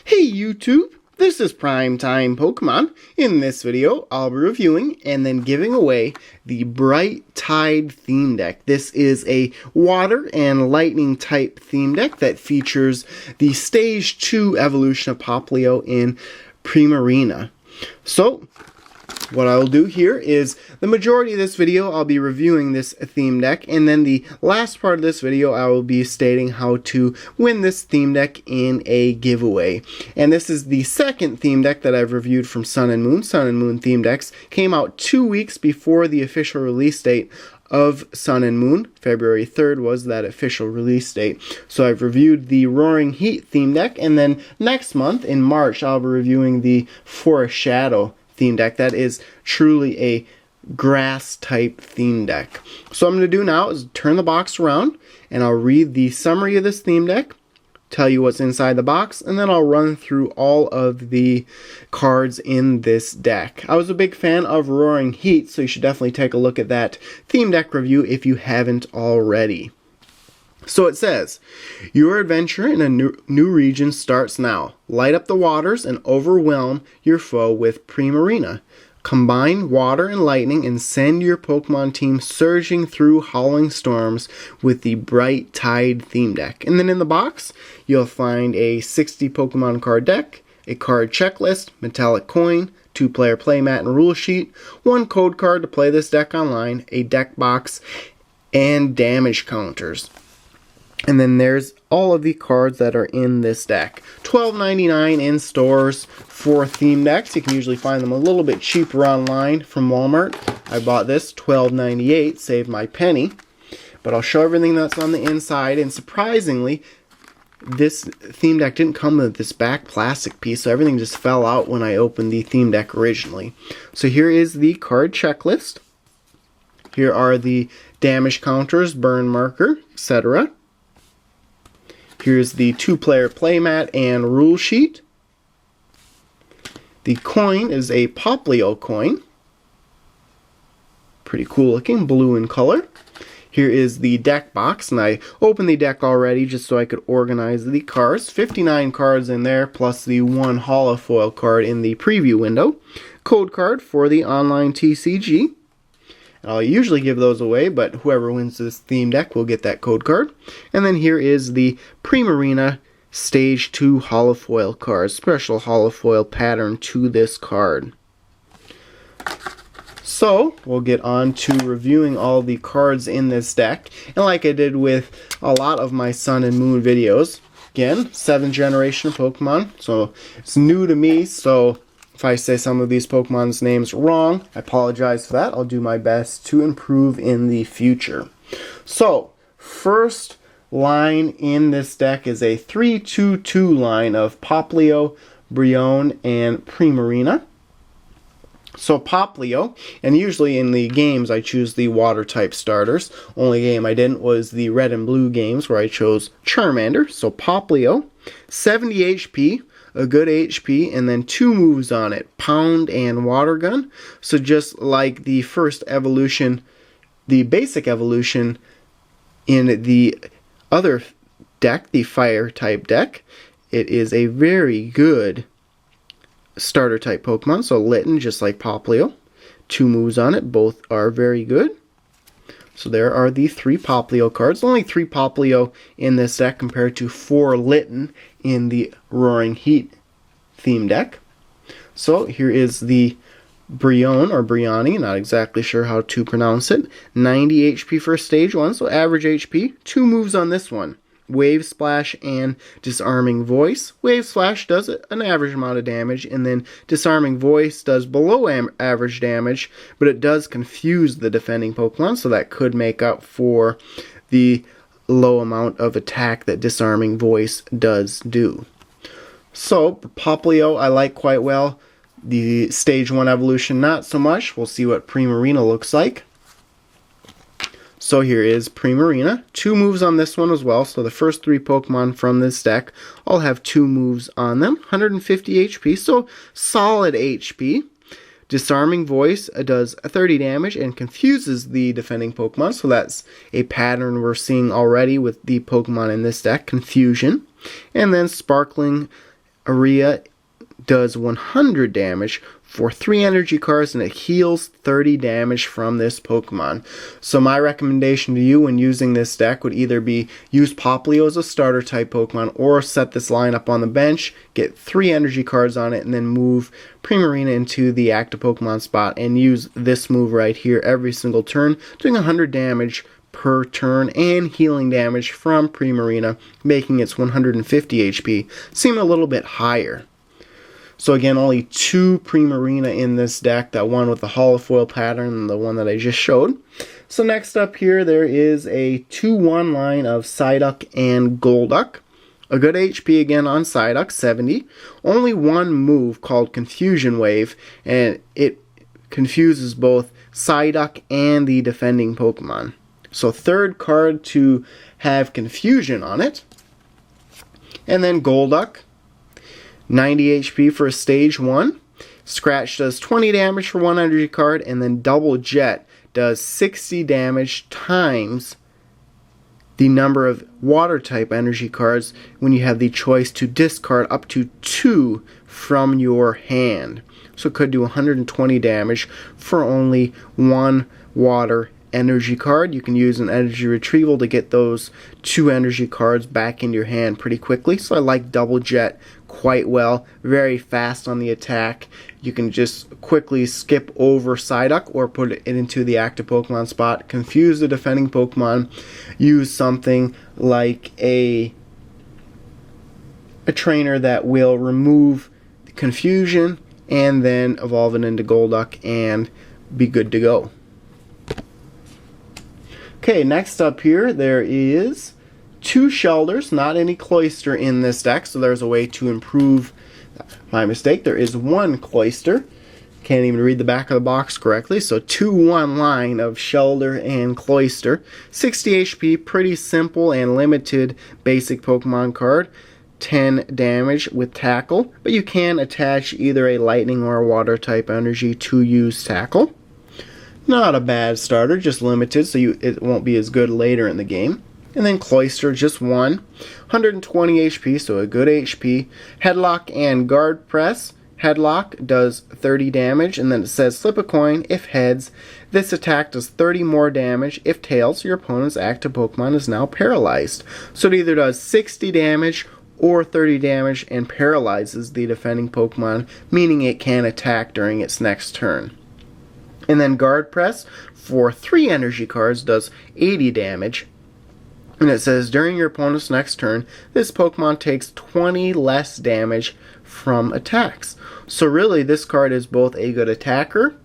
Hey YouTube, this is Primetime Pokemon. In this video, I'll be reviewing and then giving away the Bright Tide theme deck. This is a water and lightning type theme deck that features the Stage 2 evolution of Popplio in Primarina. So, what I'll do here is, the majority of this video I'll be reviewing this theme deck, and then the last part of this video I will be stating how to win this theme deck in a giveaway. And this is the second theme deck that I've reviewed from Sun and Moon. Sun and Moon theme decks came out 2 weeks before the official release date of Sun and Moon. February 3rd was that official release date. So I've reviewed the Roaring Heat theme deck, and then next month in March I'll be reviewing the Forest Shadow theme deck. That is truly a grass type theme deck. So what I'm going to do now is turn the box around and I'll read the summary of this theme deck, tell you what's inside the box, and then I'll run through all of the cards in this deck. I was a big fan of Roaring Heat, so you should definitely take a look at that theme deck review if you haven't already. So it says, your adventure in a new region starts now. Light up the waters and overwhelm your foe with Primarina. Combine water and lightning and send your Pokemon team surging through howling storms with the Bright Tide theme deck. And then in the box, you'll find a 60 Pokemon card deck, a card checklist, metallic coin, 2-player playmat and rule sheet, 1 code card to play this deck online, a deck box, and damage counters. And then there's all of the cards that are in this deck. $12.99 in stores for theme decks. You can usually find them a little bit cheaper online from Walmart. I bought this $12.98, saved my penny. But I'll show everything that's on the inside. And surprisingly, this theme deck didn't come with this back plastic piece, so everything just fell out when I opened the theme deck originally. So here is the card checklist. Here are the damage counters, burn marker, etc. Here's the 2-player playmat and rule sheet. The coin is a Popplio coin. Pretty cool looking, blue in color. Here is the deck box, and I opened the deck already just so I could organize the cards. 59 cards in there, plus the 1 holofoil card in the preview window. Code card for the online TCG. I'll usually give those away, but whoever wins this theme deck will get that code card. And then here is the Primarina Stage 2 holofoil card. Special holofoil pattern to this card. So, we'll get on to reviewing all the cards in this deck. And like I did with a lot of my Sun and Moon videos, again, 7th generation of Pokemon, so it's new to me, so if I say some of these Pokemon's names wrong, I apologize for that. I'll do my best to improve in the future. So, first line in this deck is a 3-2-2 line of Popplio, Brionne, and Primarina. So Popplio, and usually in the games I choose the water type starters. Only game I didn't was the red and blue games where I chose Charmander. So Popplio, 70 HP. A good HP, and then 2 moves on it, Pound and Water Gun. So just like the first evolution, the basic evolution in the other deck, the Fire type deck, it is a very good starter type Pokemon. So Litten, just like Popplio, 2 moves on it, both are very good. So there are the 3 Popplio cards. Only 3 Popplio in this deck compared to 4 Litten in the Roaring Heat theme deck. So here is the Brionne or Brionne, not exactly sure how to pronounce it. 90 HP for stage 1, so average HP. 2 moves on this one, Wave Splash and Disarming Voice. Wave Splash does an average amount of damage, and then Disarming Voice does below average damage, but it does confuse the defending Pokemon, so that could make up for the low amount of attack that Disarming Voice does do. So, Popplio I like quite well. The Stage 1 evolution not so much. We'll see what Primarina looks like. So here is Primarina. 2 moves on this one as well. So the first 3 Pokemon from this deck all have 2 moves on them. 150 HP, so solid HP. Disarming Voice does 30 damage and confuses the defending Pokemon. So that's a pattern we're seeing already with the Pokemon in this deck, confusion. And then Sparkling Area does 100 damage for 3 energy cards, and it heals 30 damage from this Pokemon. So my recommendation to you when using this deck would either be use Popplio as a starter type Pokemon, or set this lineup on the bench, get 3 energy cards on it, and then move Primarina into the active Pokemon spot and use this move right here every single turn, doing 100 damage per turn and healing damage from Primarina, making its 150 HP seem a little bit higher. So again, only 2 Primarina in this deck, that one with the holofoil pattern and the one that I just showed. So next up here, there is a 2-1 line of Psyduck and Golduck. A good HP again on Psyduck, 70. Only one move called Confusion Wave, and it confuses both Psyduck and the defending Pokemon. So third card to have Confusion on it. And then Golduck, 90 HP for a stage 1. Scratch does 20 damage for 1 energy card, and then Double Jet does 60 damage times the number of water type energy cards when you have the choice to discard up to 2 from your hand. So it could do 120 damage for only 1 water energy card. You can use an energy retrieval to get those 2 energy cards back into your hand pretty quickly. So I like Double Jet quite well. Very fast on the attack. You can just quickly skip over Psyduck or put it into the active Pokemon spot, confuse the defending Pokemon, use something like a trainer that will remove the confusion, and then evolve it into Golduck and be good to go. Okay, next up here, there is 2 Shelders, not any Cloyster in this deck, so there's a way to improve my mistake. There is 1 Cloyster. Can't even read the back of the box correctly, so 2-1 line of Shellder and Cloyster. 60 HP, pretty simple and limited basic Pokemon card. 10 damage with Tackle, but you can attach either a Lightning or a Water type energy to use Tackle. Not a bad starter, just limited, so it won't be as good later in the game. And then Cloyster, just 1. 120 HP, so a good HP. Headlock and Guard Press. Headlock does 30 damage, and then it says flip a coin if heads. This attack does 30 more damage. If tails, your opponent's active Pokemon is now paralyzed. So it either does 60 damage or 30 damage and paralyzes the defending Pokemon, meaning it can attack during its next turn. And then Guard Press for 3 energy cards does 80 damage. And it says during your opponent's next turn, this Pokemon takes 20 less damage from attacks. So really, this card is both a good attacker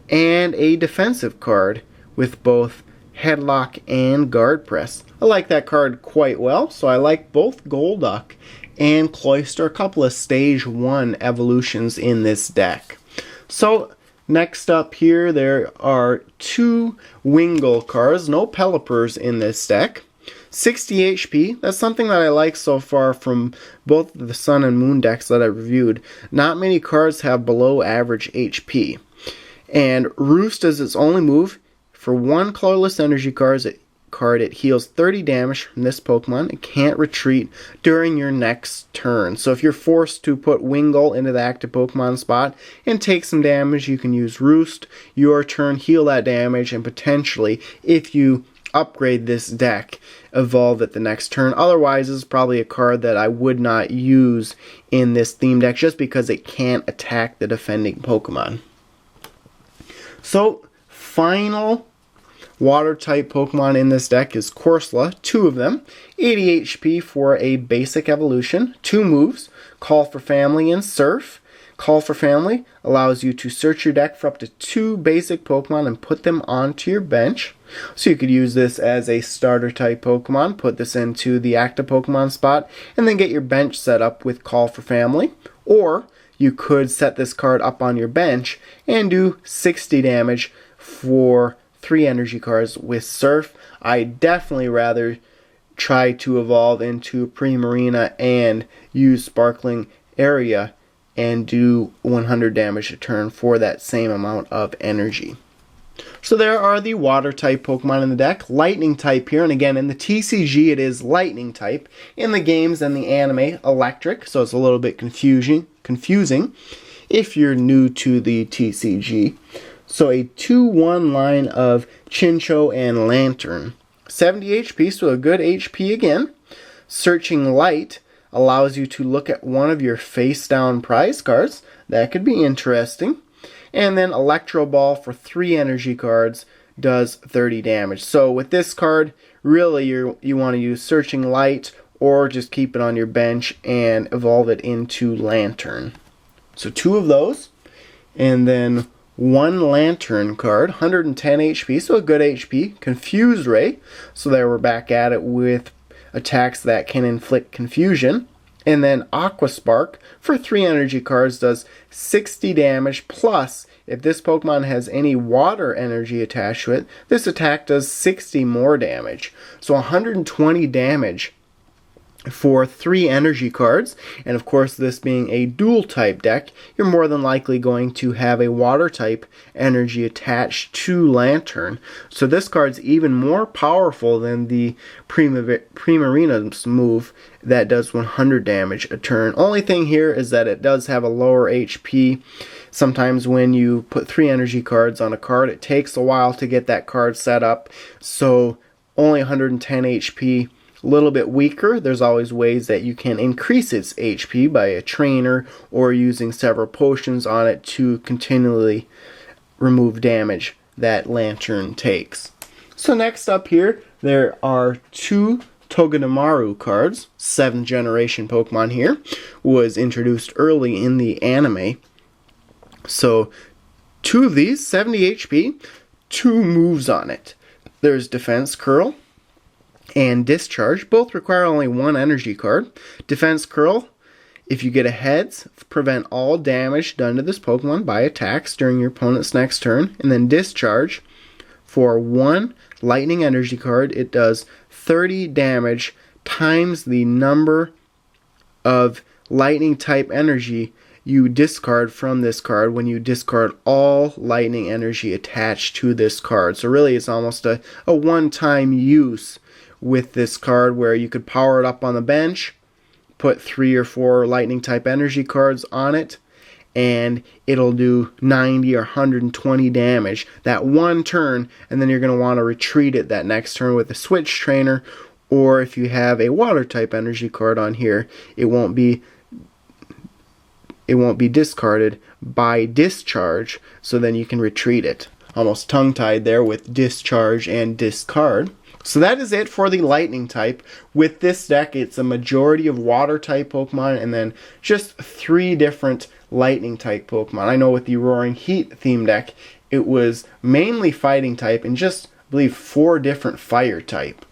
and a defensive card with both Headlock and Guard Press. I like that card quite well, so I like both Golduck and Cloyster, a couple of stage 1 evolutions in this deck. So next up here, there are 2 Wingull cards, no Pelipper's in this deck. 60 HP, that's something that I like so far from both the Sun and Moon decks that I reviewed. Not many cards have below average HP. And Roost is its only move. For 1 colorless energy card, it heals 30 damage from this Pokemon. It can't retreat during your next turn. So if you're forced to put Wingull into the active Pokemon spot and take some damage, you can use Roost, your turn, heal that damage, and potentially, if you upgrade this deck, evolve it the next turn. Otherwise, this is probably a card that I would not use in this theme deck just because it can't attack the defending Pokemon. So, final water type Pokemon in this deck is Corsola, 2 of them. 80 HP for a basic evolution, 2 moves, Call for Family and Surf. Call for Family allows you to search your deck for up to 2 basic Pokemon and put them onto your bench. So you could use this as a starter type Pokemon, put this into the active Pokemon spot, and then get your bench set up with Call for Family. Or you could set this card up on your bench and do 60 damage for 3 energy cards with Surf. I definitely rather try to evolve into Primarina and use Sparkling Area and do 100 damage a turn for that same amount of energy. So there are the water type Pokemon in the deck, lightning type here, and again in the TCG it is lightning type. In the games and the anime, electric, so it's a little bit confusing if you're new to the TCG. So a 2-1 line of Chinchou and Lanturn. 70 HP, so a good HP again. Searching Light allows you to look at one of your face down prize cards. That could be interesting. And then Electro Ball for 3 energy cards does 30 damage. So with this card, really you want to use Searching Light or just keep it on your bench and evolve it into Lanturn. So 2 of those. And then 1 Lanturn card, 110 HP, so a good HP. Confuse Ray, so there we're back at it with attacks that can inflict confusion. And then Aqua Spark for 3 energy cards does 60 damage, plus if this Pokemon has any water energy attached to it, this attack does 60 more damage. So 120 damage for 3 energy cards, and of course this being a dual type deck, you're more than likely going to have a water type energy attached to Lanturn. So this card's even more powerful than the Primarina's move that does 100 damage a turn. Only thing here is that it does have a lower HP. Sometimes when you put 3 energy cards on a card, it takes a while to get that card set up, so only 110 HP. A little bit weaker. There's always ways that you can increase its HP by a trainer or using several potions on it to continually remove damage that Lanturn takes. So next up here, there are 2 Togedemaru cards. 7th generation Pokemon here. Was introduced early in the anime. So 2 of these, 70 HP, 2 moves on it. There's Defense Curl and Discharge. Both require only 1 energy card. Defense Curl, if you get a heads, prevent all damage done to this Pokemon by attacks during your opponent's next turn. And then Discharge, for 1 lightning energy card, it does 30 damage times the number of lightning type energy you discard from this card when you discard all lightning energy attached to this card. So really it's almost a one-time use with this card where you could power it up on the bench, put 3 or 4 lightning type energy cards on it, and it'll do 90 or 120 damage that one turn, and then you're going to want to retreat it that next turn with a switch trainer, or if you have a water type energy card on here, it won't be discarded by Discharge, so then you can retreat it. Almost tongue-tied there with Discharge and Discard. So that is it for the lightning type. With this deck, it's a majority of water type Pokemon and then just 3 different lightning type Pokemon. I know with the Roaring Heat theme deck, it was mainly fighting type and just, I believe, 4 different fire type.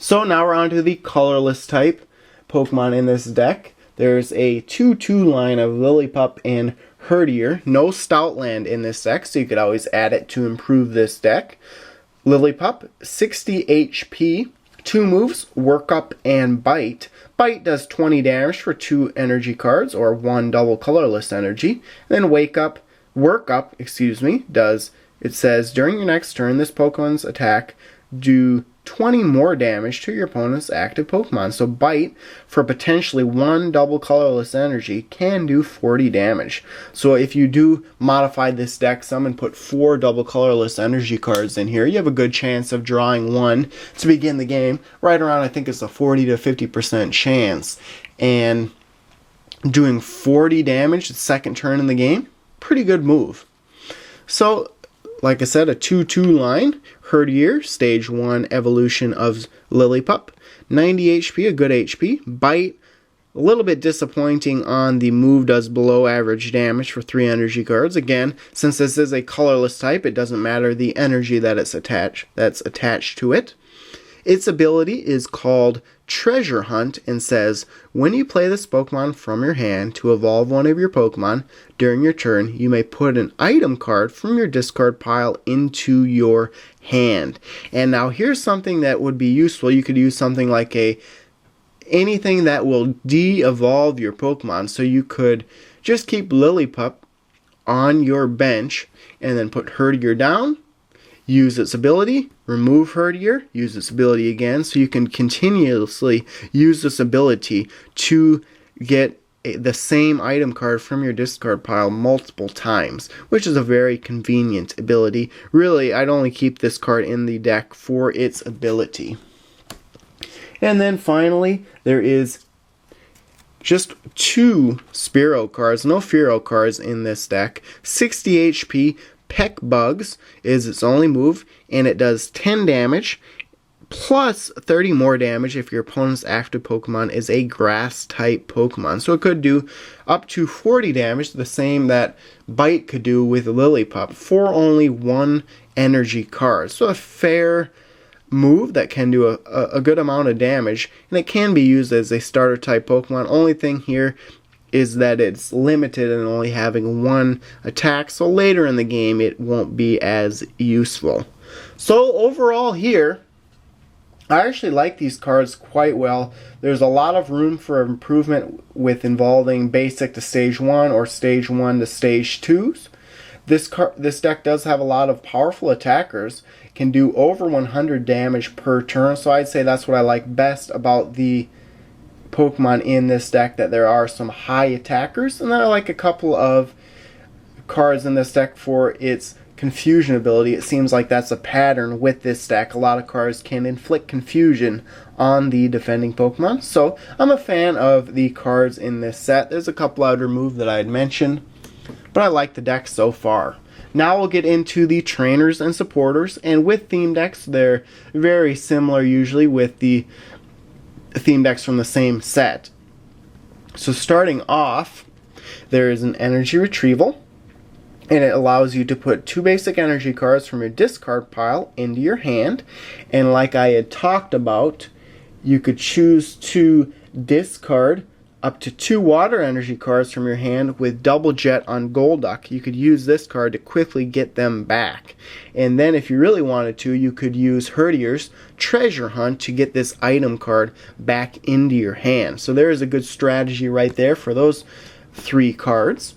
So now we're on to the colorless type Pokemon in this deck. There's a 2-2 line of Lillipup and Herdier. No Stoutland in this deck, so you could always add it to improve this deck. Lillipup, 60 HP, 2 moves, Work Up and Bite. Bite does 20 damage for 2 energy cards, or 1 double colorless energy. And then Work Up, does, it says, during your next turn, this Pokemon's attack do 20 more damage to your opponent's active Pokemon. So Bite, for potentially 1 double colorless energy, can do 40 damage. So if you do modify this deck some and put 4 double colorless energy cards in here, you have a good chance of drawing 1 to begin the game. Right around, I think it's a 40 to 50% chance. And doing 40 damage the second turn in the game, pretty good move. So, like I said, a 2-2 line. Herdier, stage 1 evolution of Lillipup. 90 HP, a good HP. Bite, a little bit disappointing on the move, does below average damage for 3 energy cards. Again, since this is a colorless type, it doesn't matter the energy that's attached to it. Its ability is called Treasure Hunt and says, when you play this Pokemon from your hand to evolve one of your Pokemon during your turn, you may put an item card from your discard pile into your hand. And now here's something that would be useful. You could use something like anything that will de-evolve your Pokemon. So you could just keep Lillipup on your bench, and then put Herdier down, use its ability, remove Herdier, use its ability again, so you can continuously use this ability to get the same item card from your discard pile multiple times, which is a very convenient ability. Really, I'd only keep this card in the deck for its ability. And then finally, there is just 2 Spearow cards, no Fearow cards in this deck. 60 HP, Peck Bugs is its only move, and it does 10 damage, plus 30 more damage if your opponent's active Pokemon is a Grass-type Pokemon. So it could do up to 40 damage, the same that Bite could do with Lillipup, for only 1 energy card. So a fair move that can do a good amount of damage, and it can be used as a starter-type Pokemon. Only thing here is that it's limited and only having 1 attack, so later in the game it won't be as useful. So overall here, I actually like these cards quite well. There's a lot of room for improvement with involving basic to stage 1 or stage 1 to stage 2s. This deck does have a lot of powerful attackers, can do over 100 damage per turn, so I'd say that's what I like best about the Pokemon in this deck, that there are some high attackers, and then I like a couple of cards in this deck for its confusion ability. It seems like that's a pattern with this deck. A lot of cards can inflict confusion on the defending Pokemon, so I'm a fan of the cards in this set. There's a couple I'd remove that I had mentioned, but I like the deck so far. Now we'll get into the trainers and supporters, and with theme decks, they're very similar usually with the theme decks from the same set. So starting off, there is an energy retrieval, and it allows you to put 2 basic energy cards from your discard pile into your hand, and like I had talked about, you could choose to discard up to 2 water energy cards from your hand with Double Jet on Golduck. You could use this card to quickly get them back. And then if you really wanted to, you could use Herdier's Treasure Hunt to get this item card back into your hand. So there is a good strategy right there for those 3 cards.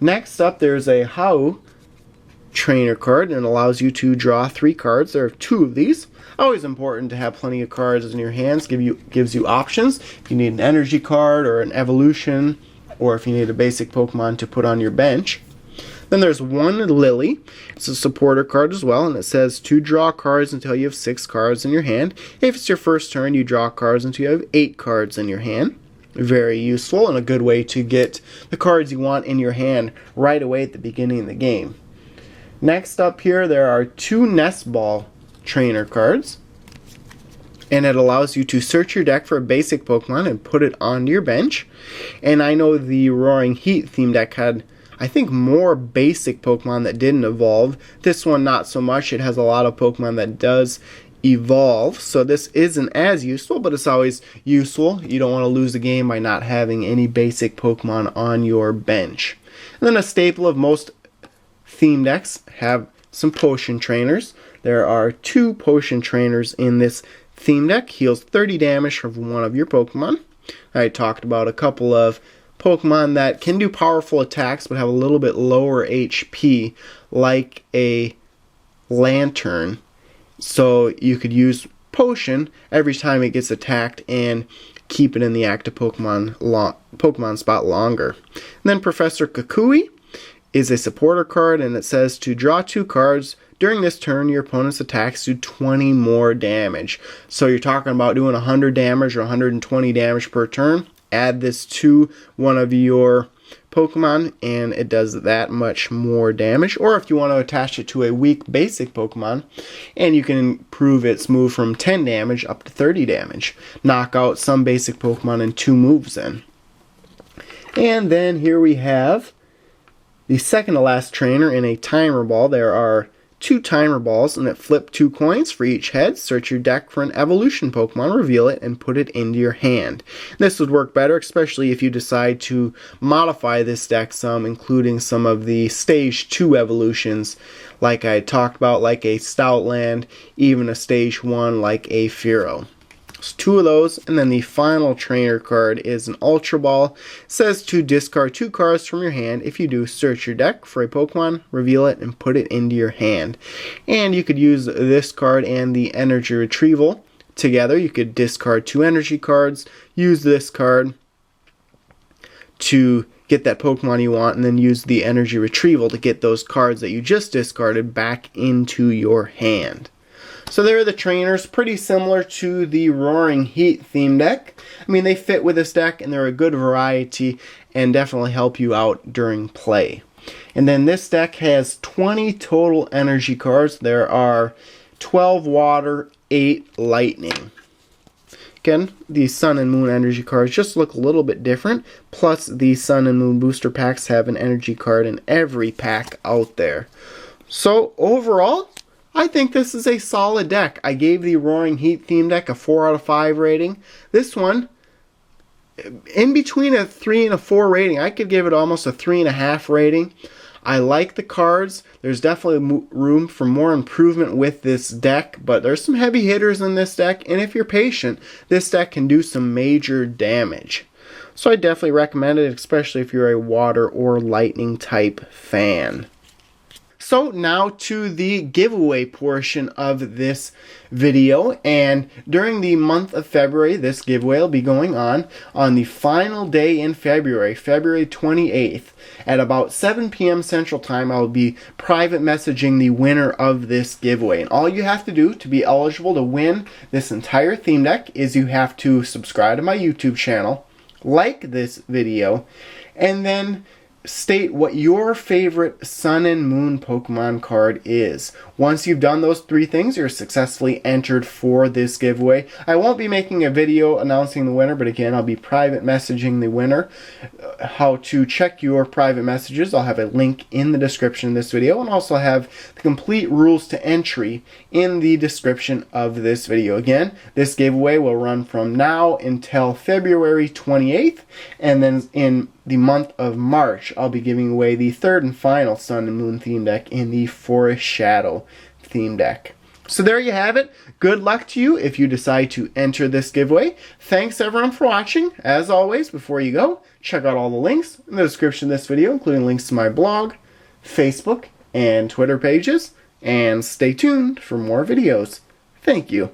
Next up, there's a Hau trainer card, and it allows you to draw 3 cards. There are 2 of these. Always important to have plenty of cards in your hands. Gives you options. If you need an energy card or an evolution, or if you need a basic Pokemon to put on your bench. Then there's 1 Lily. It's a supporter card as well, and it says to draw cards until you have 6 cards in your hand. If it's your first turn, you draw cards until you have 8 cards in your hand. Very useful and a good way to get the cards you want in your hand right away at the beginning of the game. Next up here, there are 2 Nest Ball trainer cards, and it allows you to search your deck for a basic Pokemon and put it on your bench. And I know the Roaring Heat theme deck had, I think, more basic Pokemon that didn't evolve. This one not so much. It has a lot of Pokemon that does evolve, so this isn't as useful, but it's always useful. You don't want to lose the game by not having any basic Pokemon on your bench. And then a staple of most theme decks have some potion trainers. There are 2 potion trainers in this theme deck. Heals 30 damage from one of your Pokemon. I talked about a couple of Pokemon that can do powerful attacks but have a little bit lower HP, like a Lanturn. So you could use potion every time it gets attacked and keep it in the active Pokemon spot longer. And then Professor Kukui is a supporter card, and it says to draw 2 cards. During this turn, your opponent's attacks do 20 more damage. So you're talking about doing 100 damage or 120 damage per turn. Add this to one of your Pokemon, and it does that much more damage. Or if you want to attach it to a weak basic Pokemon, and you can improve its move from 10 damage up to 30 damage. Knock out some basic Pokemon in 2 moves then. And then here we have the second to last trainer in a timer ball. There are 2 timer balls, and it flip 2 coins for each head. Search your deck for an evolution Pokemon, reveal it, and put it into your hand. This would work better, especially if you decide to modify this deck some, including some of the Stage 2 evolutions, like I talked about, like a Stoutland, even a Stage 1 like a Fearow. So 2 of those, and then the final trainer card is an Ultra Ball. It says to discard 2 cards from your hand. If you do, search your deck for a Pokemon, reveal it, and put it into your hand. And you could use this card and the Energy Retrieval together. You could discard 2 energy cards, use this card to get that Pokemon you want, and then use the Energy Retrieval to get those cards that you just discarded back into your hand. So there are the trainers, pretty similar to the Roaring Heat theme deck. I mean, they fit with this deck, and they're a good variety and definitely help you out during play. And then this deck has 20 total energy cards. There are 12 water, 8 lightning. Again, the Sun and Moon energy cards just look a little bit different. Plus, the Sun and Moon booster packs have an energy card in every pack out there. So, overall, I think this is a solid deck. I gave the Roaring Heat theme deck a 4 out of 5 rating. This one, in between a 3 and a 4 rating, I could give it almost a 3.5 rating. I like the cards. There's definitely room for more improvement with this deck, but there's some heavy hitters in this deck, and if you're patient, this deck can do some major damage. So I definitely recommend it, especially if you're a water or lightning type fan. So now to the giveaway portion of this video, and during the month of February, this giveaway will be going on the final day in February, February 28th. At about 7 p.m. Central Time, I'll be private messaging the winner of this giveaway. And all you have to do to be eligible to win this entire theme deck is you have to subscribe to my YouTube channel, like this video, and then state what your favorite Sun and Moon Pokemon card is. Once you've done those 3 things, you're successfully entered for this giveaway. I won't be making a video announcing the winner, but again, I'll be private messaging the winner. How to check your private messages, I'll have a link in the description of this video, and also have the complete rules to entry in the description of this video. Again, this giveaway will run from now until February 28th, and then in the month of March, I'll be giving away the 3rd and final Sun and Moon theme deck in the Forest Shadow theme deck. So there you have it. Good luck to you if you decide to enter this giveaway. Thanks everyone for watching. As always, before you go, check out all the links in the description of this video, including links to my blog, Facebook, and Twitter pages. And stay tuned for more videos. Thank you.